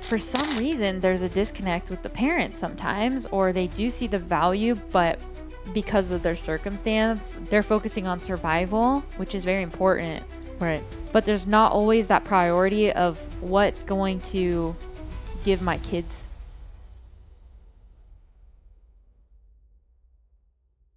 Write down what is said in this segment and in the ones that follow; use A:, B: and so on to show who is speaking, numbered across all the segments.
A: for some reason, there's a disconnect with the parents sometimes, or they do see the value, but because of their circumstance, they're focusing on survival, which is very important.
B: Right.
A: But there's not always that priority of what's going to give my kids.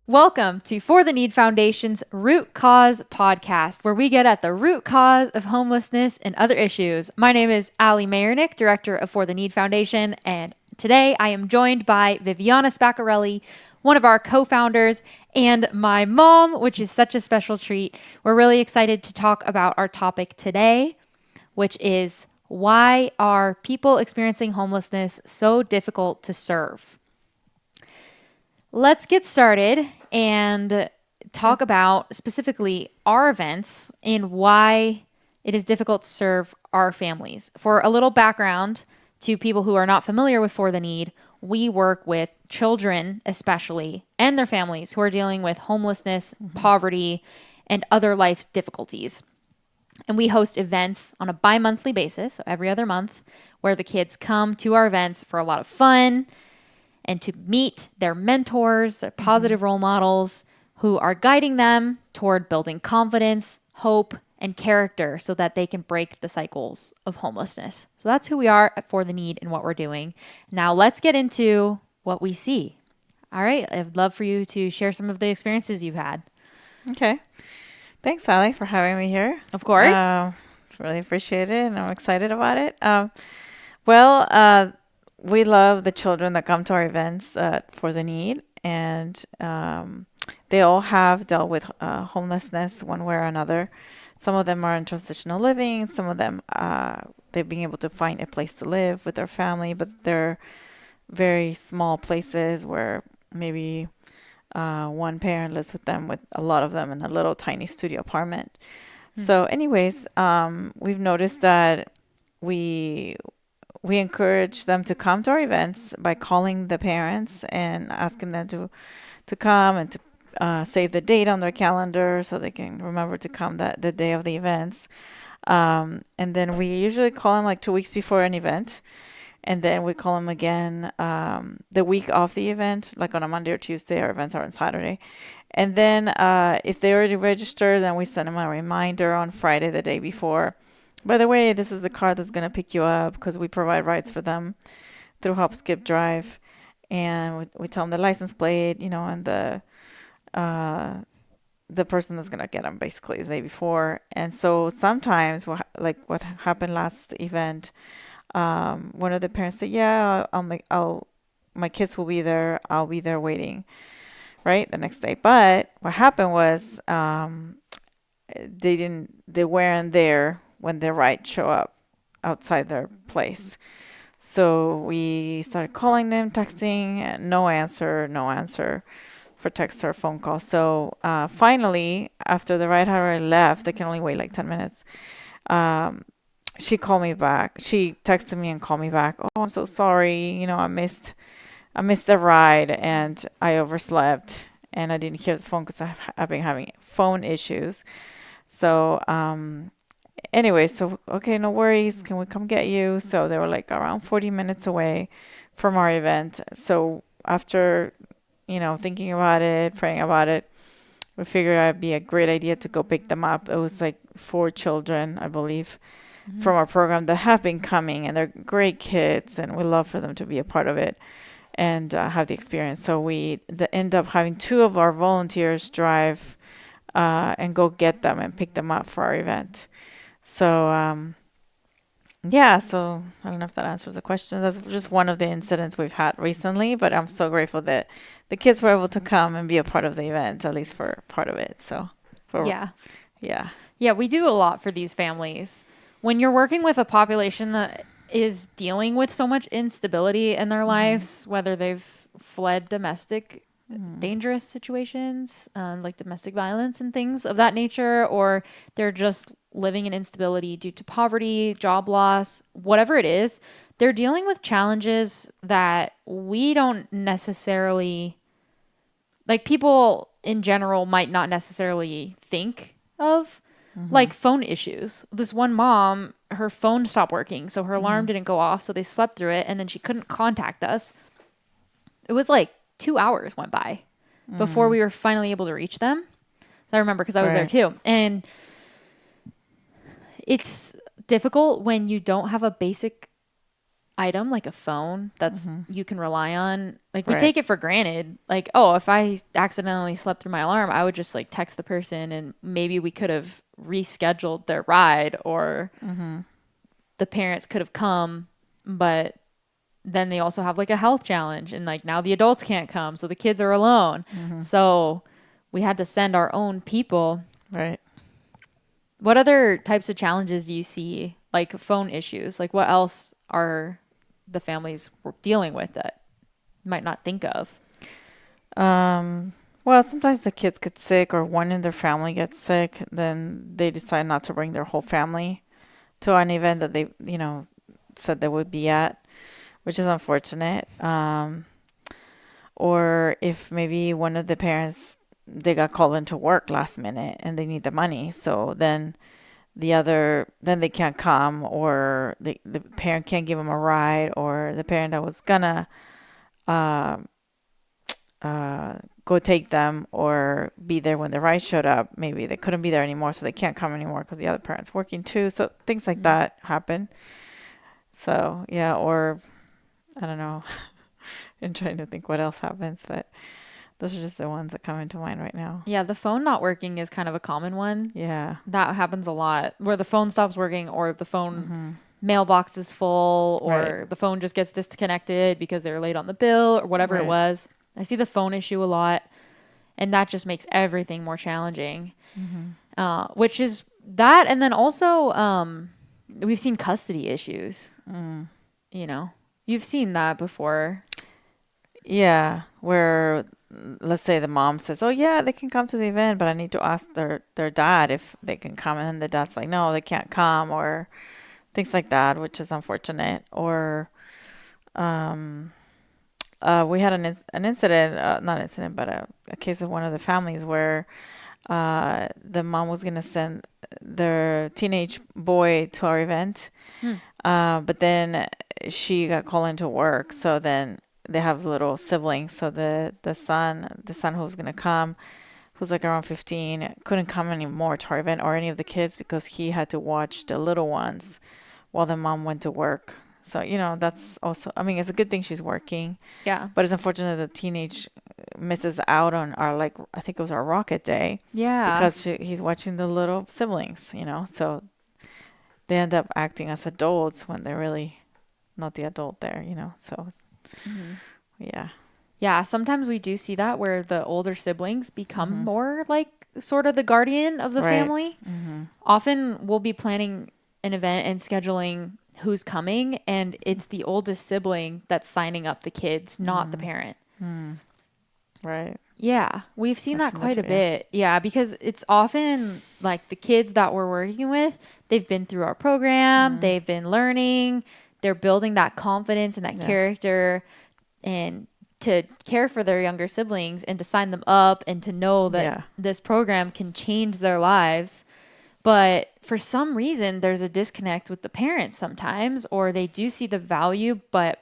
A: Welcome to For the Need Foundation's Root Cause podcast, where we get at the root cause of homelessness and other issues. My name is Allie Mayernick, director of For the Need Foundation, and today I am joined by Viviana Spaccarelli, one of our co-founders, and my mom, which is such a special treat. We're really excited to talk about our topic today, which is why are people experiencing homelessness so difficult to serve? Let's get started and talk about specifically our events and why it is difficult to serve our families. For a little background to people who are not familiar with For the Need, we work with children especially and their families who are dealing with homelessness, poverty, and other life difficulties. And we host events on a bi-monthly basis, so every other month, where the kids come to our events for a lot of fun and to meet their mentors, their positive role models who are guiding them toward building confidence, hope, and character so that they can break the cycles of homelessness. So that's who we are at For the Need and what we're doing. Now let's get into what we see. All right. I'd love for you to share some of the experiences you've had.
B: Okay. Thanks, Allie, for having me here.
A: Of course.
B: Really appreciate it, and I'm excited about it. Well, we love the children that come to our events For the Need, and they all have dealt with homelessness one way or another. Some of them are in transitional living. Some of them, they've been able to find a place to live with their family, but they're very small places where maybe one parent lives with them, with a lot of them in a little tiny studio apartment. So anyways, we've noticed that we encourage them to come to our events by calling the parents and asking them to come and to save the date on their calendar so they can remember to come the day of the events. And then we usually call them like 2 weeks before an event. And then we call them again the week of the event, like on a Monday or Tuesday. Our events are on Saturday. And then if they already registered, then we send them a reminder on Friday, the day before. By the way, this is the car that's going to pick you up, because we provide rides for them through Hop, Skip, Drive. And we tell them the license plate, and the person that's going to get them basically the day before. And so sometimes, like what happened last event, one of the parents said, yeah, my kids will be there. I'll be there waiting, right, the next day. But what happened was they weren't there when the ride show up outside their place. So we started calling them, texting, no answer for text or phone call. So finally, after the ride had already left, they can only wait like 10 minutes. She called me back. She texted me and called me back. Oh, I'm so sorry. I missed the ride and I overslept and I didn't hear the phone because I've been having phone issues. So, anyway, so, okay, no worries. Can we come get you? So they were like around 40 minutes away from our event. So after, thinking about it, praying about it, we figured it'd be a great idea to go pick them up. It was like 4 children, I believe, from our program that have been coming, and they're great kids, and we love for them to be a part of it and have the experience. So we end up having 2 of our volunteers drive and go get them and pick them up for our event. So yeah, so I don't know if that answers the question. That's just one of the incidents we've had recently, but I'm so grateful that the kids were able to come and be a part of the event, at least for part of it. So
A: yeah, we do a lot for these families. When you're working with a population that is dealing with so much instability in their lives, whether they've fled domestic dangerous situations, like domestic violence and things of that nature, or they're just living in instability due to poverty, job loss, whatever it is, they're dealing with challenges that we don't necessarily, like, people in general might not necessarily think of. like phone issues. This one mom, her phone stopped working, so her alarm didn't go off, so they slept through it, and then she couldn't contact us. It was like 2 hours went by before we were finally able to reach them. I remember because I was there too. And it's difficult when you don't have a basic item like a phone that's you can rely on. Like we take it for granted. Like, oh, if I accidentally slept through my alarm, I would just like text the person and maybe we could have rescheduled their ride or the parents could have come, but then they also have like a health challenge and like now the adults can't come, so the kids are alone. So we had to send our own people.
B: Right.
A: What other types of challenges do you see, like phone issues? Like what else are the families dealing with that you might not think of?
B: Well, sometimes the kids get sick or one in their family gets sick, then they decide not to bring their whole family to an event that they, said they would be at, which is unfortunate. Or if maybe one of the parents, they got called into work last minute and they need the money, so then then they can't come, or the parent can't give them a ride, or the parent that was gonna uh, go take them or be there when the ride showed up, maybe they couldn't be there anymore, so they can't come anymore because the other parent's working too. So things like that happen. So yeah, or I don't know. I'm trying to think what else happens, but those are just the ones that come into mind right now.
A: Yeah, the phone not working is kind of a common one.
B: Yeah.
A: That happens a lot where the phone stops working or the phone mailbox is full or the phone just gets disconnected because they were late on the bill or whatever it was. I see the phone issue a lot, and that just makes everything more challenging. Which is that, and then also we've seen custody issues. You've seen that before.
B: Yeah, where let's say the mom says, "Oh yeah, they can come to the event, but I need to ask their dad if they can come," and then the dad's like, "No, they can't come," or things like that, which is unfortunate. Or we had an incident, not incident, but a case of one of the families where the mom was gonna send their teenage boy to our event, but then she got called into work, so then they have little siblings. So the son who was gonna come, who's like around 15, couldn't come anymore to our event or any of the kids because he had to watch the little ones while the mom went to work. So that's also, I mean, it's a good thing she's working.
A: Yeah.
B: But it's unfortunate the teenage misses out on our, like, I think it was our rocket day.
A: Yeah.
B: Because he's watching the little siblings, so they end up acting as adults when they're really not the adult there, so yeah.
A: Yeah, sometimes we do see that where the older siblings become more like sort of the guardian of the family. Often we'll be planning an event and scheduling who's coming, and it's the oldest sibling that's signing up the kids, not the parent.
B: Right.
A: Yeah, we've seen that quite a
B: too,
A: bit. Yeah, because it's often like the kids that we're working with, they've been through our program, they've been learning, they're building that confidence and that character, and to care for their younger siblings and to sign them up and to know that this program can change their lives. But for some reason, there's a disconnect with the parents sometimes, or they do see the value, but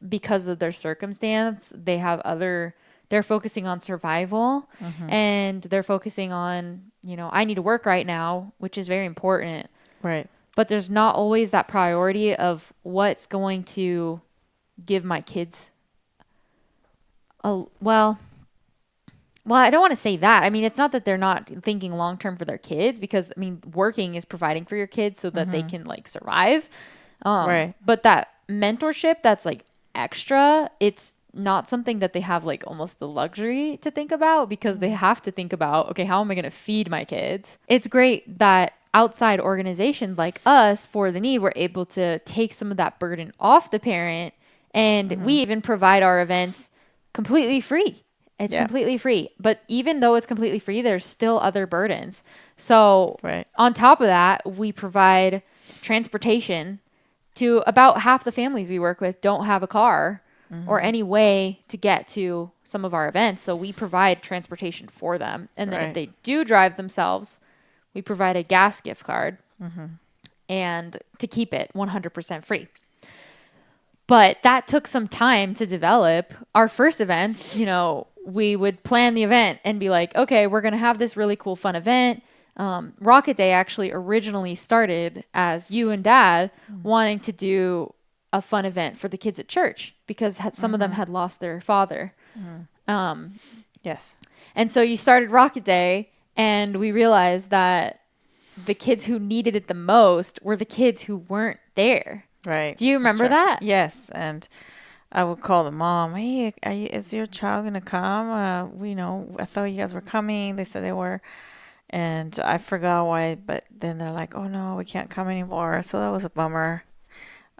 A: because of their circumstance, they're focusing on survival and they're focusing on, I need to work right now, which is very important.
B: Right.
A: But there's not always that priority of what's going to give my kids well, I don't want to say that. I mean, it's not that they're not thinking long term for their kids, because I mean, working is providing for your kids so that they can like survive.
B: Right.
A: But that mentorship that's like extra, it's not something that they have like almost the luxury to think about, because they have to think about, okay, how am I going to feed my kids? It's great that outside organizations like us, For the Need, we're able to take some of that burden off the parent, and we even provide our events completely free. It's completely free. But even though it's completely free, there's still other burdens. So on top of that, we provide transportation to about half the families we work with don't have a car or any way to get to some of our events. So we provide transportation for them. And then if they do drive themselves, we provide a gas gift card and to keep it 100% free. But that took some time to develop. Our first events, we would plan the event and be like, okay, we're going to have this really cool, fun event. Rocket Day actually originally started as you and Dad wanting to do a fun event for the kids at church because some of them had lost their father.
B: Yes.
A: And so you started Rocket Day, and we realized that the kids who needed it the most were the kids who weren't there.
B: Right.
A: Do you remember that?
B: Yes. And I would call the mom. Hey, is your child gonna come? I thought you guys were coming. They said they were, and I forgot why. But then they're like, "Oh no, we can't come anymore." So that was a bummer.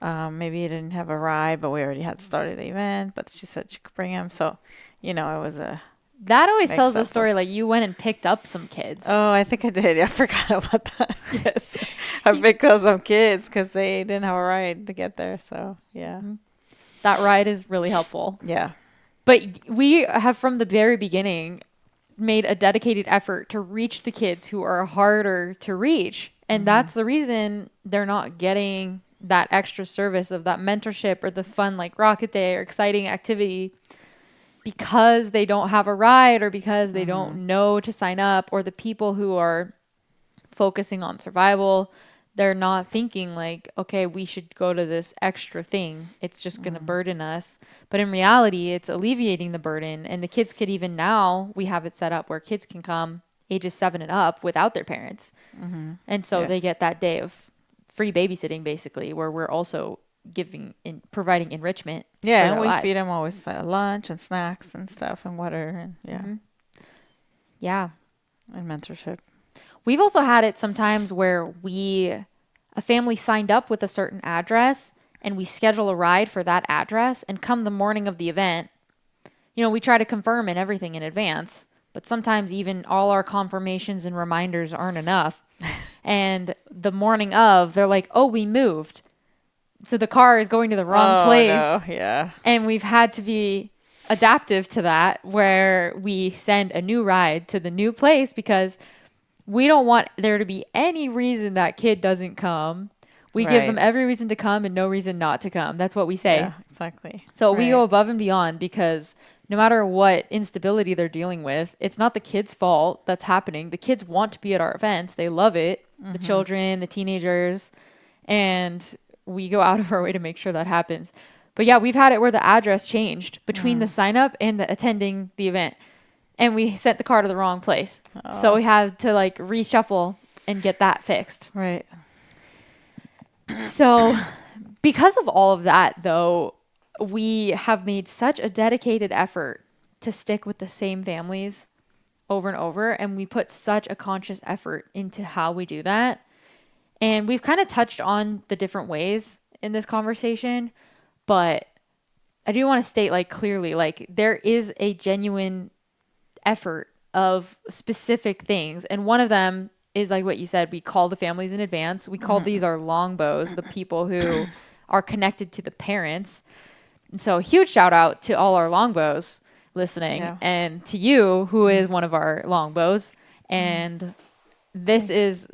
B: Maybe you didn't have a ride, but we already had started the event. But she said she could bring him. So, it was a
A: That always tells the
B: mix-up
A: story
B: of.
A: like you went and picked up some kids.
B: Oh, I think I did. Yeah, I forgot about that. Yes, I picked up some kids because they didn't have a ride to get there. So yeah,
A: That ride is really helpful.
B: yeah.
A: But we have from the very beginning made a dedicated effort to reach the kids who are harder to reach. And that's the reason they're not getting that extra service of that mentorship or the fun like Rocket Day or exciting activity because they don't have a ride or because they don't know to sign up, or the people who are focusing on survival, they're not thinking like, okay, we should go to this extra thing. It's just going to burden us. But in reality, it's alleviating the burden. And the kids could even now, we have it set up where kids can come ages 7 and up without their parents. And so they
B: Yes.
A: get that day of free babysitting basically, where we're also providing enrichment.
B: Yeah,
A: for
B: and
A: their
B: we
A: lives.
B: feed them always lunch and snacks and stuff and water and
A: Yeah.
B: and mentorship.
A: We've also had it sometimes where a family signed up with a certain address and we schedule a ride for that address, and come the morning of the event, we try to confirm and everything in advance, but sometimes even all our confirmations and reminders aren't enough. And the morning of, they're like, oh, we moved. So the car is going to the wrong place.
B: No, yeah.
A: And we've had to be adaptive to that, where we send a new ride to the new place because we don't want there to be any reason that kid doesn't come. We give them
B: Right.
A: every reason to come and no reason not to come. That's what we say.
B: Yeah, exactly.
A: So we go
B: Right.
A: above and beyond because no matter what instability they're dealing with, it's not the kids' fault that's happening. The kids want to be at our events. They love it. The children, the teenagers, and we go out of our way to make sure that happens. But yeah, we've had it where the address changed between the sign up and the attending the event. And we sent the car to the wrong place. So we had to like reshuffle and get that fixed.
B: Right.
A: So because of all of that, though, we have made such a dedicated effort to stick with the same families over and over. And we put such a conscious effort into how we do that. And we've kind of touched on the different ways in this conversation, but I do want to state like clearly, like there is a genuine effort of specific things. And one of them is like what you said, we call the families in advance. We call these our longbows, the people who are connected to the parents. And so huge shout out to all our longbows listening,
B: Yeah.
A: and to you who is one of our longbows. And this is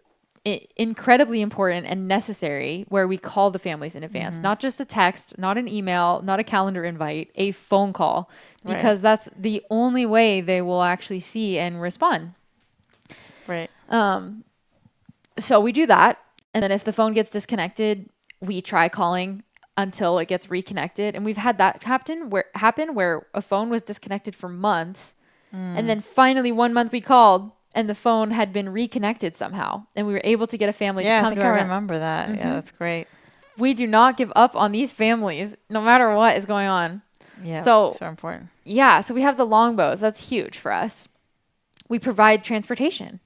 A: incredibly important and necessary, where we call the families in advance, not just a text, not an email, not a calendar invite, a phone call, because that's the only way they will actually see and respond.
B: Right.
A: So we do that. And then if the phone gets disconnected, we try calling until it gets reconnected. And we've had that happen where a phone was disconnected for months. And then finally 1 month we called and the phone had been reconnected somehow. And we were able to get a family to
B: Yeah, I
A: come
B: think
A: to
B: I
A: our event.
B: remember that. Yeah, that's great.
A: We do not give up on these families no matter what is going on.
B: Yeah.
A: So
B: important.
A: yeah, so we have the longbows. That's huge for us. We provide transportation.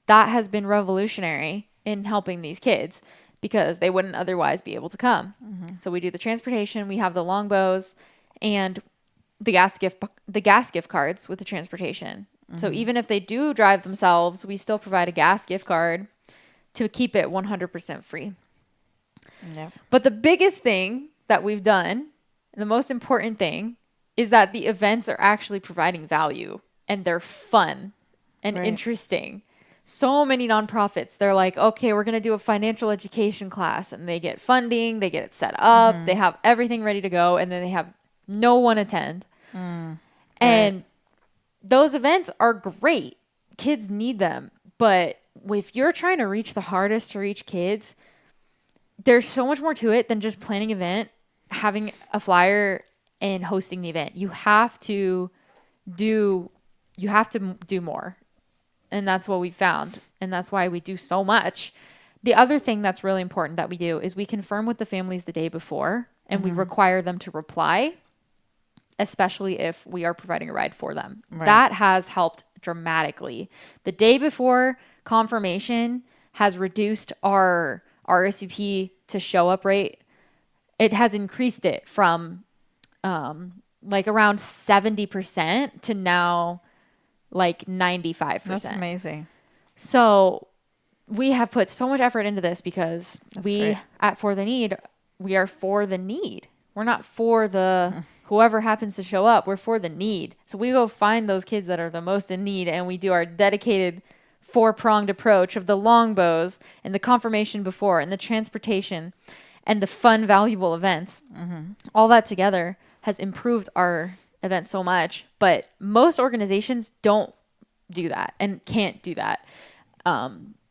A: That has been revolutionary in helping these kids because they wouldn't otherwise be able to come. So we do the transportation. We have the longbows and the gas gift cards with the transportation. So even if they do drive themselves, we still provide a gas gift card to keep it 100% free.
B: Yeah.
A: But the biggest thing that we've done, and the most important thing, is that the events are actually providing value and they're fun and
B: Right.
A: interesting. So many nonprofits, they're like, okay, we're going to do a financial education class, and they get funding, they get it set up, they have everything ready to go, and then they have no one attend.
B: Right.
A: And those events are great. Kids need them. But if you're trying to reach the hardest to reach kids, there's so much more to it than just planning an event, having a flyer, and hosting the event. Do you have to do more. And that's what we found. And that's why we do so much. The other thing that's really important that we do is we confirm with the families the day before, and we require them to reply, especially if we are providing a ride for them.
B: Right.
A: That has helped dramatically. The day before confirmation has reduced our RSVP to show up rate. It has increased it from like around 70% to now like 95%.
B: That's amazing.
A: So we have put so much effort into this because
B: That's
A: we
B: great.
A: at For the Need, we are for the need. We're not for the whoever happens to show up. We're for the need. So we go find those kids that are the most in need, and we do our dedicated four-pronged approach of the longbows and the confirmation before and the transportation and the fun, valuable events. All that together has improved our event so much. But most organizations don't do that and can't do that,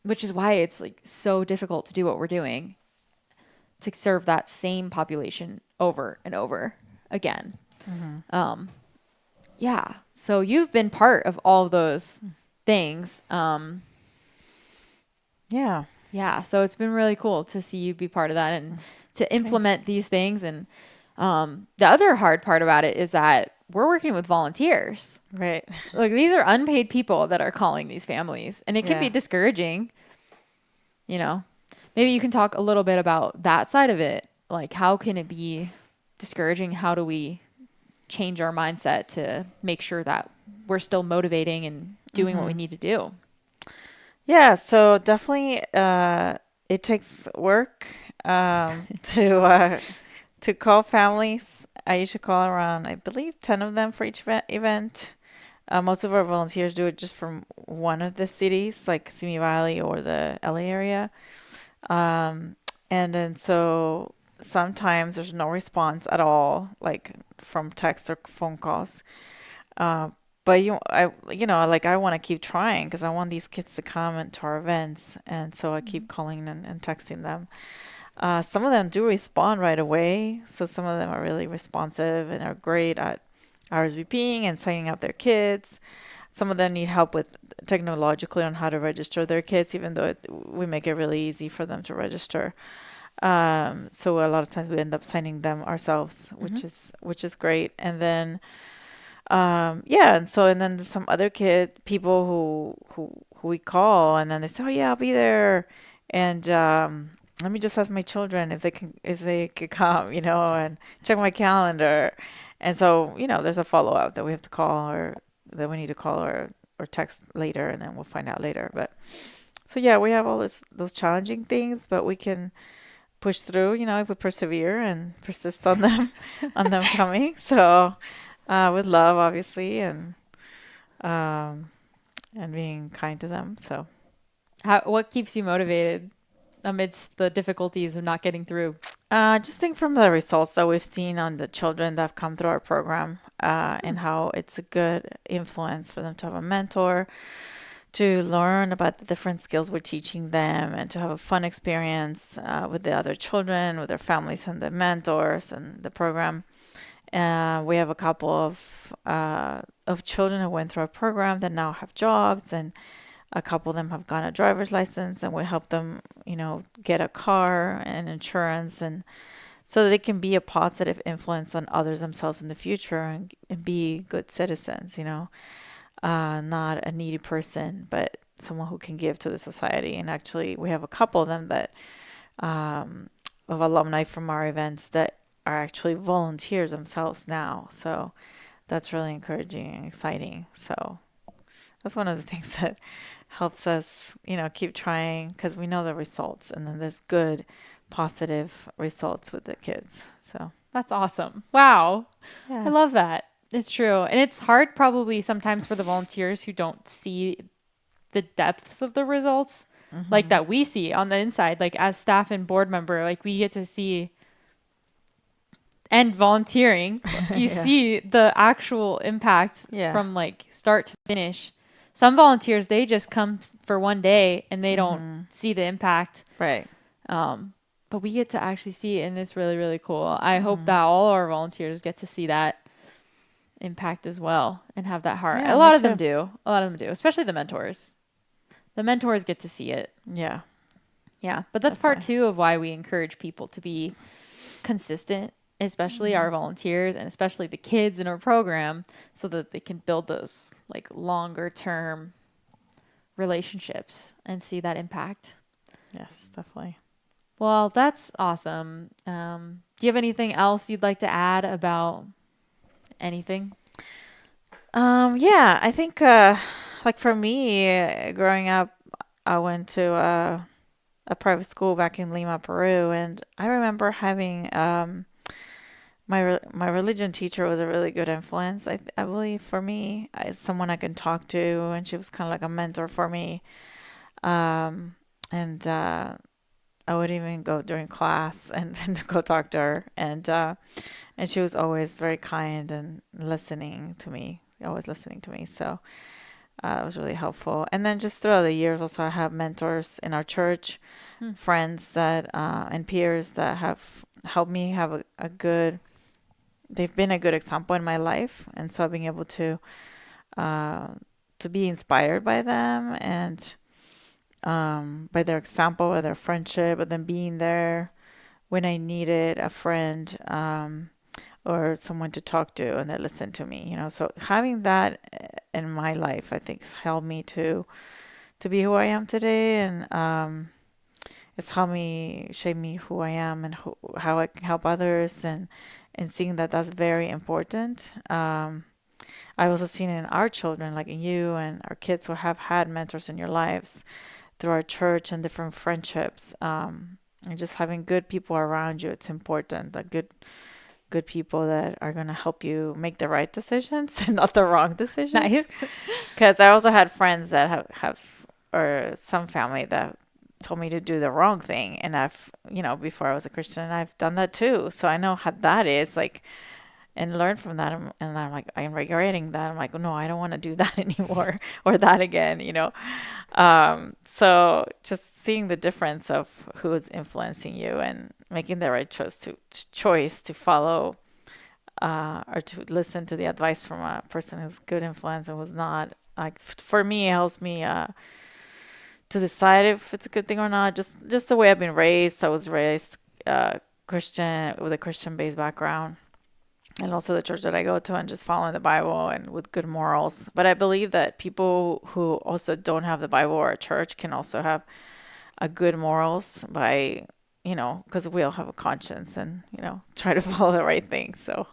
A: which is why it's like so difficult to do what we're doing to serve that same population over and over again. Yeah. So you've been part of all of those things.
B: Yeah.
A: Yeah. So it's been really cool to see you be part of that and to implement these things. And the other hard part about it is that we're working with volunteers.
B: Right.
A: Like these are unpaid people that are calling these families, and it can be
B: Yeah.
A: discouraging. You know, maybe you can talk a little bit about that side of it. Like, how can it be discouraging? How do we change our mindset to make sure that we're still motivating and doing what we need to do?
B: Yeah, so definitely it takes work to call families. I usually call around, I believe, 10 of them for each event. Most of our volunteers do it just from one of the cities, like Simi Valley or the LA area. And then so sometimes there's no response at all, like from text or phone calls. Uh, but like I want to keep trying because I want these kids to come to our events, and so I keep calling and texting them. Some of them do respond right away, so some of them are really responsive and are great at RSVPing and signing up their kids. Some of them need help with technologically on how to register their kids, even though we make it really easy for them to register. So a lot of times we end up signing them ourselves, which is great. And then yeah, and then some other people who we call, and then they say, "Oh yeah, I'll be there," and let me just ask my children if they could come, and check my calendar. And so there's a follow up that we have to call, or that we need to call or text later, and then we'll find out later. But so yeah, we have all those challenging things, but we can push through, if we persevere and persist on them on them coming. So with love, obviously, um, and being kind to them. So
A: What keeps you motivated amidst the difficulties of not getting through?
B: just think from the results that we've seen on the children that have come through our program, and how it's a good influence for them to have a mentor, to learn about the different skills we're teaching them, and to have a fun experience with the other children, with their families and the mentors and the program. We have a couple of children who went through our program that now have jobs, and a couple of them have gotten a driver's license, and we help them, get a car and insurance, and so that they can be a positive influence on others themselves in the future, and be good citizens, not a needy person, but someone who can give to the society. And actually, we have a couple of them that of alumni from our events that are actually volunteers themselves now. So that's really encouraging and exciting. So that's one of the things that helps us, keep trying, because we know the results, and then there's good, positive results with the kids. So
A: That's awesome. Wow. I
B: yeah,
A: love that. It's true. And it's hard probably sometimes for the volunteers who don't see the depths of the results, like that we see on the inside, like as staff and board member, like we get to see and volunteering, you
B: Yeah.
A: see the actual impact
B: Yeah.
A: from like start to finish. Some volunteers, they just come for one day and they don't see the impact.
B: Right.
A: But we get to actually see it, and it's really, really cool. I hope that all our volunteers get to see that impact as well and have that heart.
B: Yeah,
A: A
B: me
A: lot of them
B: too.
A: do. A lot of them do, especially the mentors. The mentors get to see it.
B: Yeah,
A: Yeah. But that's part
B: definitely.
A: two of why we encourage people to be consistent, especially our volunteers and especially the kids in our program, so that they can build those like longer term relationships and see that impact.
B: Yes, definitely.
A: Well, that's awesome. Do you have anything else you'd like to add about anything?
B: Yeah, I think like for me, growing up, I went to a private school back in Lima, Peru, and I remember having my religion teacher was a really good influence. I believe for me, someone I can talk to, and she was kind of like a mentor for me. And I would even go during class and go talk to her, and she was always very kind and listening to me, always listening to me. So that was really helpful. And then just throughout the years, also I have mentors in our church,
A: Hmm.
B: friends that and peers that have helped me have a good. They've been a good example in my life, and so being able uh, to be inspired by them and by their example, by their friendship, but then being there when I needed a friend or someone to talk to and they listened to me, you know. So having that in my life, I think, has helped me to be who I am today, and it's helped me shape me who I am and how I can help others, and seeing that that's very important. I've also seen it in our children, like in you and our kids who have had mentors in your lives through our church and different friendships. And just having good people around you, it's important. Like good people that are going to help you make the right decisions and not the wrong decisions.
A: Nice.
B: Because I also had friends that have or some family that told me to do the wrong thing, and I've, you know, before I was a Christian, I've done that too, so I know how that is like, and learn from that. And I'm like, I'm regretting that. I'm like, no, I don't want to do that anymore or that again, you know. So just seeing the difference of who is influencing you and making the right choice to follow or to listen to the advice from a person who's good influence and who's not. Like for me, it helps me to decide if it's a good thing or not. Just the way I've been raised. I was raised Christian with a Christian based background, and also the church that I go to, and just following the Bible and with good morals. But I believe that people who also don't have the Bible or a church can also have a good morals by, you know, because we all have a conscience and, you know, try to follow the right thing. So,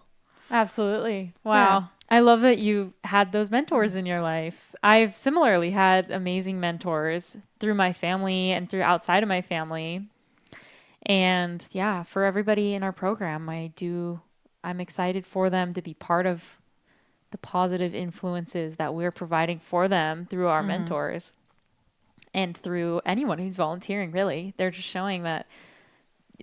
A: Absolutely.
B: yeah.
A: Wow. I love that you had those mentors in your life. I've similarly had amazing mentors through my family and through outside of my family. And yeah, for everybody in our program, I'm excited for them to be part of the positive influences that we're providing for them through our
B: Mm-hmm.
A: mentors and through anyone who's volunteering, really. They're just showing that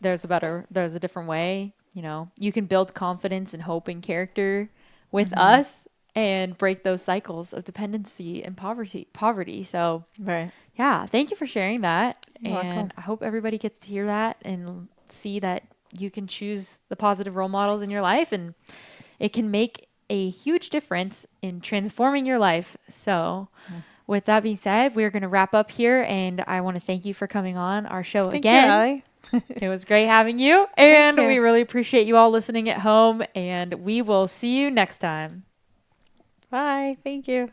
A: there's a different way. You know, you can build confidence and hope and character with
B: Mm-hmm.
A: us and break those cycles of dependency and poverty. So
B: Right.
A: yeah, thank you for sharing that.
B: You're welcome.
A: And I hope everybody gets to hear that and see that you can choose the positive role models in your life, and it can make a huge difference in transforming your life. So
B: Mm.
A: with that being said, we're going to wrap up here, and I want to thank you for coming on our show
B: Thank you,
A: again.
B: Allie.
A: It was great having you,
B: Thank
A: and we
B: you.
A: really appreciate you all listening at home, and we will see you next time.
B: Bye. Thank you.